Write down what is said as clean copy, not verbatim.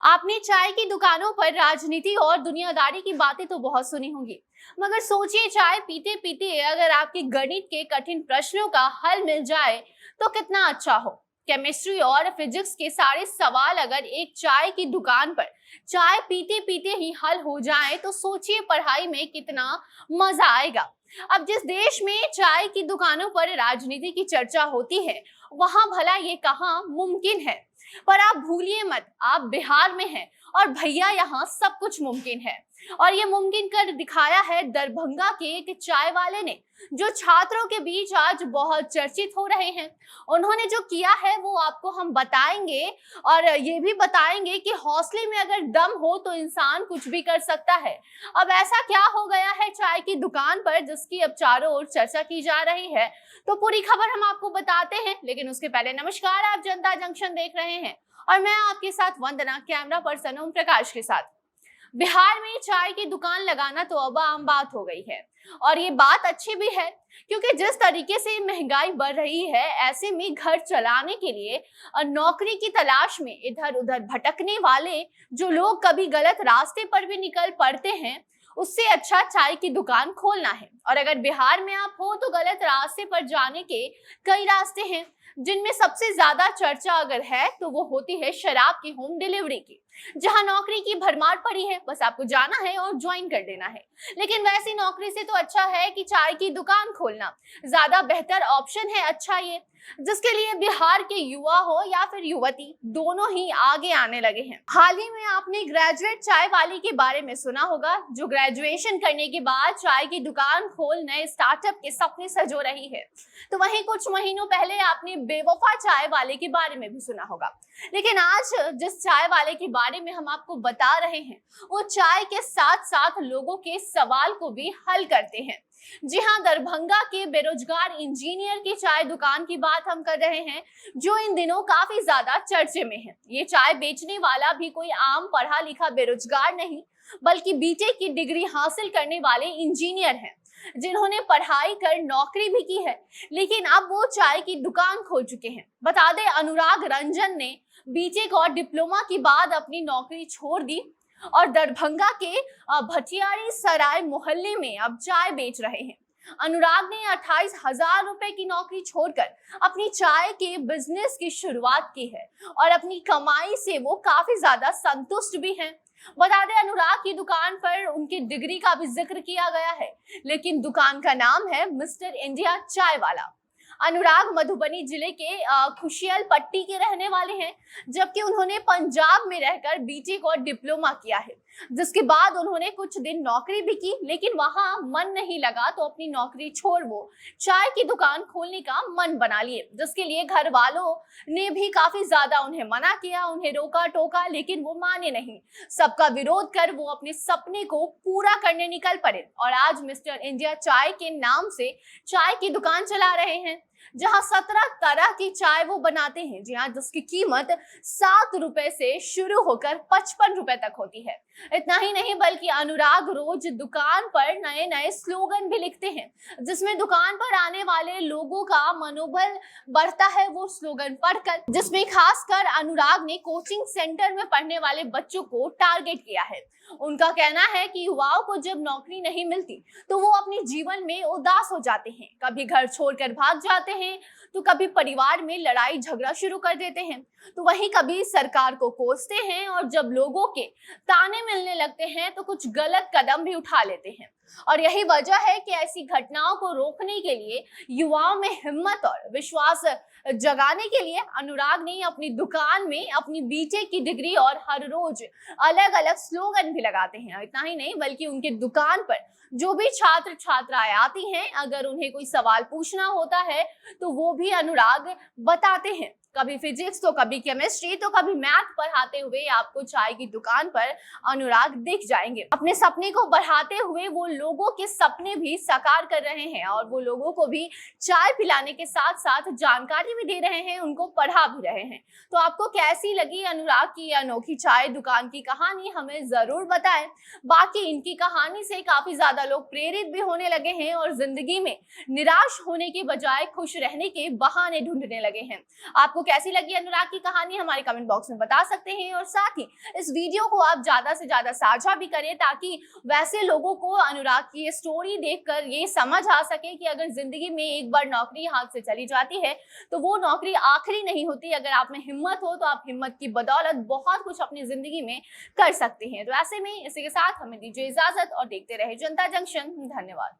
आपने चाय की दुकानों पर राजनीति और दुनियादारी की बातें तो बहुत सुनी होंगी, मगर सोचिए चाय पीते पीते अगर आपके गणित के कठिन प्रश्नों का हल मिल जाए तो कितना अच्छा हो। केमिस्ट्री और फिजिक्स के सारे सवाल अगर एक चाय की दुकान पर चाय पीते पीते ही हल हो जाए तो सोचिए पढ़ाई में कितना मजा आएगा। अब जिस देश में चाय की दुकानों पर राजनीति की चर्चा होती है, वहां भला ये कहाँ मुमकिन है। पर आप भूलिए मत, आप बिहार में हैं और भैया यहाँ सब कुछ मुमकिन है। और ये मुमकिन कर दिखाया है दरभंगा के एक चाय वाले ने, जो छात्रों के बीच आज बहुत चर्चित हो रहे हैं। उन्होंने जो किया है वो आपको हम बताएंगे, और ये भी बताएंगे कि हौसले में अगर दम हो तो इंसान कुछ भी कर सकता है। अब ऐसा क्या हो गया है चाय की दुकान पर जिसकी अब चारों ओर चर्चा की जा रही है, तो पूरी खबर हम आपको बताते हैं। लेकिन उसके पहले नमस्कार, आप जनता जंक्शन देख रहे हैं और मैं आपके साथ वंदना, कैमरा पर्सन ओम प्रकाश के साथ। बिहार में चाय की दुकान लगाना तो अब आम बात हो गई है, और ये बात अच्छी भी है क्योंकि जिस तरीके से महंगाई बढ़ रही है, ऐसे में घर चलाने के लिए नौकरी की तलाश में इधर उधर भटकने वाले जो लोग कभी गलत रास्ते पर भी निकल पड़ते हैं, उससे अच्छा चाय की दुकान खोलना है। और अगर बिहार में आप हो तो गलत रास्ते पर जाने के कई रास्ते हैं, जिनमें सबसे ज्यादा चर्चा अगर है तो वो होती है शराब की होम डिलीवरी की, जहां नौकरी की भरमार पड़ी है, बस आपको जाना है और ज्वाइन कर देना है। लेकिन वैसी नौकरी से तो अच्छा है कि चाय की दुकान खोलना ज्यादा बेहतर ऑप्शन है। अच्छा ये जिसके लिए बिहार के युवा हो या फिर युवती, दोनों ही आगे आने लगे हैं। हाल ही में आपने ग्रेजुएट चाय वाली के बारे में सुना होगा, जो ग्रेजुएशन करने के बाद चाय की दुकान खोल नए स्टार्टअप के सपने सजो रही है। तो वहीं कुछ महीनों पहले आपने बेवफा चाय वाले के बारे में भी सुना होगा। लेकिन आज जिस चाय वाले के बारे में हम आपको बता रहे हैं, वो चाय के साथ साथ लोगों के सवाल को भी हल करते हैं। जी हाँ, दरभंगा के बेरोजगार इंजीनियर की चाय दुकान की बात हम कर रहे हैं, जो इन दिनों काफी ज्यादा चर्चे में है। ये चाय बेचने वाला भी कोई आम पढ़ा लिखा बेरोजगार नहीं, बल्कि बीटेक की डिग्री हासिल करने वाले इंजीनियर हैं, जिन्होंने पढ़ाई कर नौकरी भी की है, लेकिन अब वो चाय की दुकान खोल चुके हैं। बता दें, अनुराग रंजन ने बीटेक और डिप्लोमा के बाद अपनी नौकरी छोड़ दी और दरभंगा के भटियारी सराय मोहल्ले में अब चाय बेच रहे हैं। अनुराग ने 28,000 रुपए की नौकरी छोड़कर अपनी चाय के बिजनेस की शुरुआत की है और अपनी कमाई से वो काफी ज्यादा संतुष्ट भी हैं। बता दें, अनुराग की दुकान पर उनकी डिग्री का भी जिक्र किया गया है, लेकिन दुकान का नाम है मिस्टर इंडिया चाय वाला। अनुराग मधुबनी जिले के खुशियल पट्टी के रहने वाले हैं, जबकि उन्होंने पंजाब में रहकर बीटेक और डिप्लोमा किया है, जिसके बाद उन्होंने कुछ दिन नौकरी भी की, लेकिन वहां मन नहीं लगा तो अपनी नौकरी छोड़ वो चाय की दुकान खोलने का मन बना लिए, जिसके लिए घर वालों ने भी काफी ज्यादा उन्हें मना किया, उन्हें रोका टोका, लेकिन वो माने नहीं। सबका विरोध कर वो अपने सपने को पूरा करने निकल पड़े और आज मिस्टर इंडिया चाय के नाम से चाय की दुकान चला रहे हैं, जहां 17 तरह की चाय वो बनाते हैं। जी हाँ, जिसकी कीमत 7 रुपए से शुरू होकर 55 रुपए तक होती है। इतना ही नहीं, बल्कि अनुराग रोज दुकान पर नए नए स्लोगन भी लिखते हैं, जिसमें दुकान पर आने वाले लोगों का मनोबल बढ़ता है वो स्लोगन पढ़कर। जिसमें खासकर अनुराग ने कोचिंग सेंटर में पढ़ने वाले बच्चों को टारगेट किया है। उनका कहना है कि युवाओं को जब नौकरी नहीं मिलती तो वो अपने जीवन में उदास हो जाते हैं, कभी घर छोड़कर भाग जाते हैं, तो कभी परिवार में लड़ाई झगड़ा शुरू कर देते हैं, तो वहीं कभी सरकार को कोसते हैं, और जब लोगों के ताने मिलने लगते हैं तो कुछ गलत कदम भी उठा लेते हैं। और यही वजह है कि ऐसी घटनाओं को रोकने के लिए, युवाओं में हिम्मत और विश्वास जगाने के लिए अनुराग ने अपनी दुकान में अपनी बीटेक की डिग्री और हर रोज अलग अलग स्लोगन भी लगाते हैं। इतना ही नहीं, बल्कि उनके दुकान पर जो भी छात्र छात्राएं आती हैं, अगर उन्हें कोई सवाल पूछना होता है तो वो भी अनुराग बताते हैं। कभी फिजिक्स तो कभी केमिस्ट्री तो कभी मैथ पढ़ाते हुए आपको चाय की दुकान पर अनुराग दिख जाएंगे। अपने सपने को बढ़ाते हुए वो लोगों के सपने भी साकार कर रहे हैं, और वो लोगों को भी चाय पिलाने के साथ साथ जानकारी भी दे रहे हैं, उनको पढ़ा भी रहे हैं। तो आपको कैसी लगी अनुराग की अनोखी चाय दुकान की कहानी, हमें जरूर बताएं। बाकी इनकी कहानी से काफी ज्यादा लोग प्रेरित भी होने लगे हैं और जिंदगी में निराश होने के बजाय खुश रहने के बहाने ढूंढने लगे हैं। आपको आपको कैसी लगी अनुराग की कहानी हमारे कमेंट बॉक्स में बता सकते हैं, और साथ ही इस वीडियो को आप ज्यादा से ज्यादा साझा भी करें ताकि वैसे लोगों को अनुराग की ये स्टोरी देखकर ये समझ आ सके कि अगर जिंदगी में एक बार नौकरी हाथ से चली जाती है तो वो नौकरी आखिरी नहीं होती। अगर आप में हिम्मत हो तो आप हिम्मत की बदौलत बहुत कुछ अपनी जिंदगी में कर सकते हैं। तो ऐसे में इसी के साथ हमें दीजिए इजाजत और देखते रहे जनता जंक्शन। धन्यवाद।